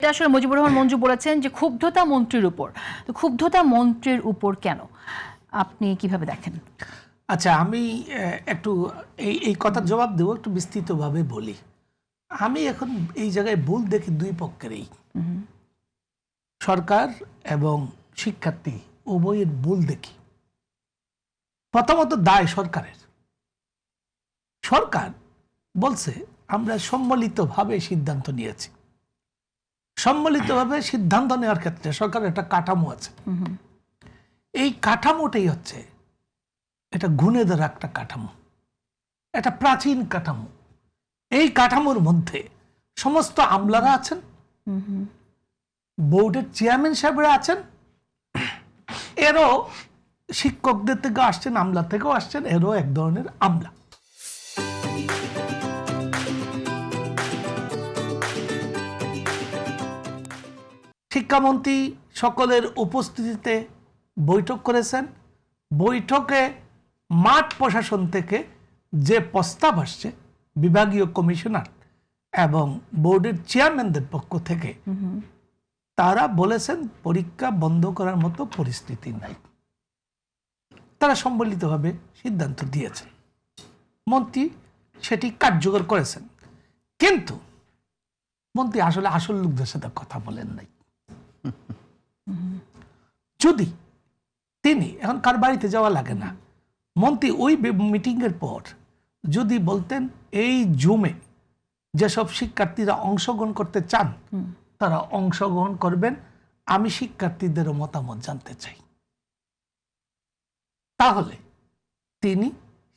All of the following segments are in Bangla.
এটা আসলে মুজিবুর রহমান মঞ্জু বলেছেন যে ক্ষুব্ধতা মন্ত্রীর উপর। তো ক্ষুব্ধতা মন্ত্রীর উপর কেন, আপনি কিভাবে দেখেন? আচ্ছা, আমি একটু এই কথার জবাব দেবো, একটু বিস্তৃতভাবে বলি। আমি এখন এই জায়গায় ভুল দেখি দুই পক্ষেরই, সরকার এবং শিক্ষার্থী উভয়ের ভুল দেখি। প্রথমত দায় সরকারের। সরকার বলছে আমরা সম্মিলিতভাবে সিদ্ধান্ত নিয়েছি। সম্মিলিতভাবে সিদ্ধান্ত নেওয়ার ক্ষেত্রে সরকারের একটা কাঠামো আছে। এই কাঠামোটাই হচ্ছে এটা গুণে ধরা একটা কাঠামো, একটা প্রাচীন কাঠামো। এই কাঠামোর মধ্যে সমস্ত আমলারা আছেন, বোর্ডের চেয়ারম্যান সাহেবরা আছেন, এরও শিক্ষকদের থেকে আসছেন, আমলা থেকেও আসছেন, এরও এক ধরনের আমলা। শিক্ষামন্ত্রী সকলের উপস্থিতিতে বৈঠক করেছেন। বৈঠকে মাঠ প্রশাসন থেকে যে প্রস্তাব আসছে, বিভাগীয় কমিশনার এবং বোর্ডের চেয়ারম্যানদের পক্ষ থেকে, তারা বলেছেন পরীক্ষা বন্ধ করার মতো পরিস্থিতি নাই। তারা সম্মিলিতভাবে সিদ্ধান্ত দিয়েছেন, মন্ত্রী সেটি কার্যকর করেছেন। কিন্তু মন্ত্রী আসলে আসল লোকদের সাথে কথা বলেন নাই। যদি তিনি, এখন কার বাড়িতে যাওয়া লাগে না, মন্ত্রী ওই মিটিংয়ের পর যদি বলতেন এই জুমে যেসব শিক্ষার্থীরা অংশগ্রহণ করতে চান তারা অংশগ্রহণ করবেন, আমি শিক্ষার্থীদেরও মতামত জানতে চাই, তাহলে তিনি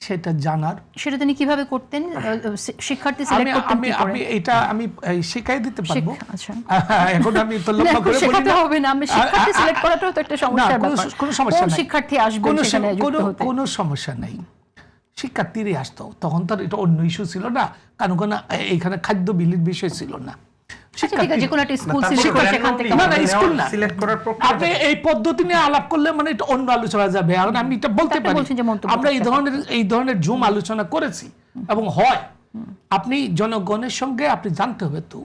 সেটা জানার, সেটা তিনি কিভাবে করতেন? শিক্ষার্থী সিলেক্ট করতেন কি করে? আমি এটা আমি শিখাই দিতে পারবো। আচ্ছা, এখন আমি তো লম্বা করে বলি শেখাতে না, হবে না, আমি শিক্ষার্থী সিলেক্ট করাটাও তো একটা সমস্যার ব্যাপার। কোনো সমস্যা নাই, শিক্ষার্থী আসবে সেখানে যুক্ত হতে, কোনো সমস্যা নাই। শিক্ষার্থীরাই আসতো, তখন তো এটা অন্য ইস্যু ছিল না, কারণ কোনো এইখানে খাদ্য বিলির বিষয় ছিল না। আপনি এই পদ্ধতি নিয়ে আলাপ করলে মানে এটা অন্য আলোচনা যাবে। এখন আমি এটা বলতে পারি, আমরা এই ধরনের জুম আলোচনা করেছি এবং হয়। আপনি জনগণের সঙ্গে আপনি জানতে হবে তো,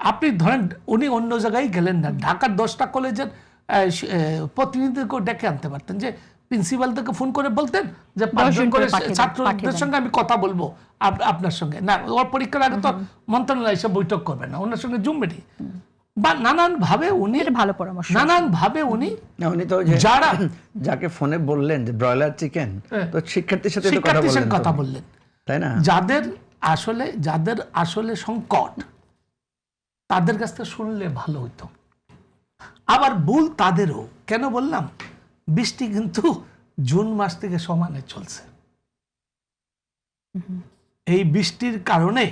আপনি ধরেন উনি অন্য জায়গায় গেলেন না, ঢাকার 10টা কলেজের প্রতিনিধিকে ডেকে আনতে পারতেন, যে প্রিন্সিপাল থেকে ফোন করে বলতেন যে 5 জন করে ছাত্রদের সঙ্গে আমি কথা বলবো আপনার সঙ্গে। না, ওর পরীক্ষার আগে তো মন্ত্রণালয় এসে বৈঠক করবে না, ওনার সঙ্গে জুম মিটিং বা নানান ভাবে উনি, ভালো পরামর্শ, নানান ভাবে উনি তো যারা যাকে ফোনে বললেন যে ব্রয়লার চিকেন, তো শিক্ষার্থীর সাথে কথা বললেন, তাই না? যাদের আসলে সংকট, তাদের কাছ থেকে শুনলে ভালো হইতো। আবার ভুল তাদেরও। কেন বললাম? বৃষ্টি কিন্তু জুন মাস থেকে সমানে চলছে। এই বৃষ্টির কারণে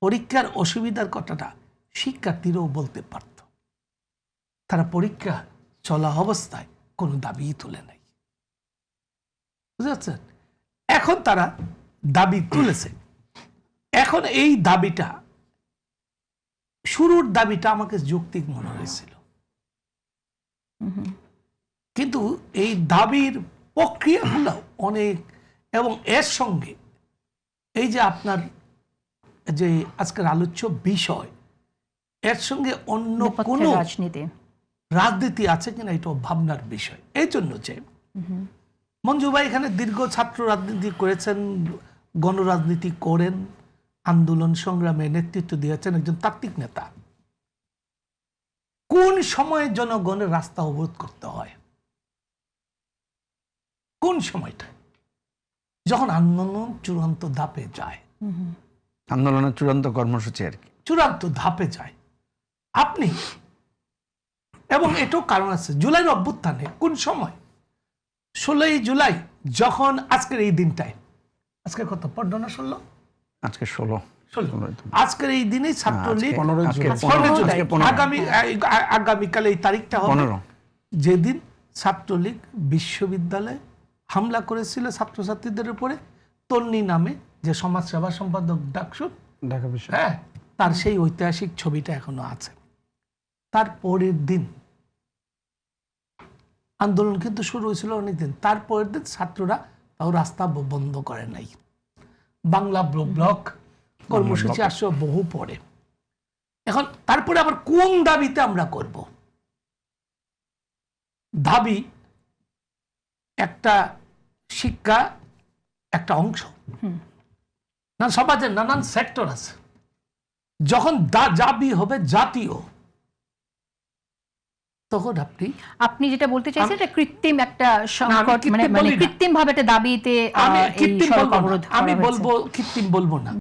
পরীক্ষার অসুবিধার কথাটা শিক্ষার্থীরাও বলতে পারত। তারা পরীক্ষা চলা অবস্থায় কোনো দাবি তুলে নাই, বুঝতে পারছেন? এখন তারা দাবি তুলেছে। এখন এই দাবিটা, শুরুর দাবিটা আমাকে যৌক্তিক মনে হয়েছিল, কিন্তু এই দাবির প্রক্রিয়াগুলো অনেক, এবং এর সঙ্গে এই যে আপনার যে আজকের আলোচ্য বিষয়, এর সঙ্গে অন্য কোনো রাজনীতি আছে কিনা এটাও ভাবনার বিষয়। এই জন্য যে মঞ্জু ভাই এখানে দীর্ঘ ছাত্র রাজনীতি করেছেন, গণরাজনীতি করেন, আন্দোলন সংগ্রামে নেতৃত্ব দিয়েছেন, একজন তাত্ত্বিক নেতা। কোন সময়ে জনগণের রাস্তা অবরোধ করতে হয়? কোন সময়টা? যখন আন্দোলন চূড়ান্ত ধাপে যায়, আন্দোলনের চূড়ান্ত কর্মসূচি আর কি, চূড়ান্ত ধাপে যায় আপনি। এবং এটাও কারণ আছে, জুলাইয়ের অভ্যুত্থানে কোন সময়? 16ই জুলাই, যখন আজকের এই দিনটায়, আজকে কত, 15 না 16? আজকে 16। আজকের এই দিনে ছাত্রলীগ আগামীকাল এই তারিখটা হবে যেদিন ছাত্রলীগ বিশ্ববিদ্যালয়ে হামলা করেছিল ছাত্রছাত্রীদের উপরে, তন্নি নামে যে সমাজসেবা সম্পাদক ডাকসু, হ্যাঁ, তার সেই ঐতিহাসিক ছবিটা এখনো আছে। তার পরের দিন আন্দোলন কিন্তু শুরু হয়েছিল অনেকদিন, তারপরের দিন ছাত্ররা তাও রাস্তা বন্ধ করে নাই। বাংলা ব্লক কর্মসূচি আসছে বহু পরে। এখন তারপরে আবার কোন দাবিতে আমরা করব? দাবি একটা শিক্ষা একটা অংশ, না সমাজের নানান সেক্টর আছে। যখন দাবি হবে জাতীয়, তখন আপনি যেটা বলতে চাইছেন এটা কৃত্রিম একটা সংকট, মানে কৃত্রিম ভাবে একটা দাবিতে আমি বলবো কৃত্রিম বলবো না।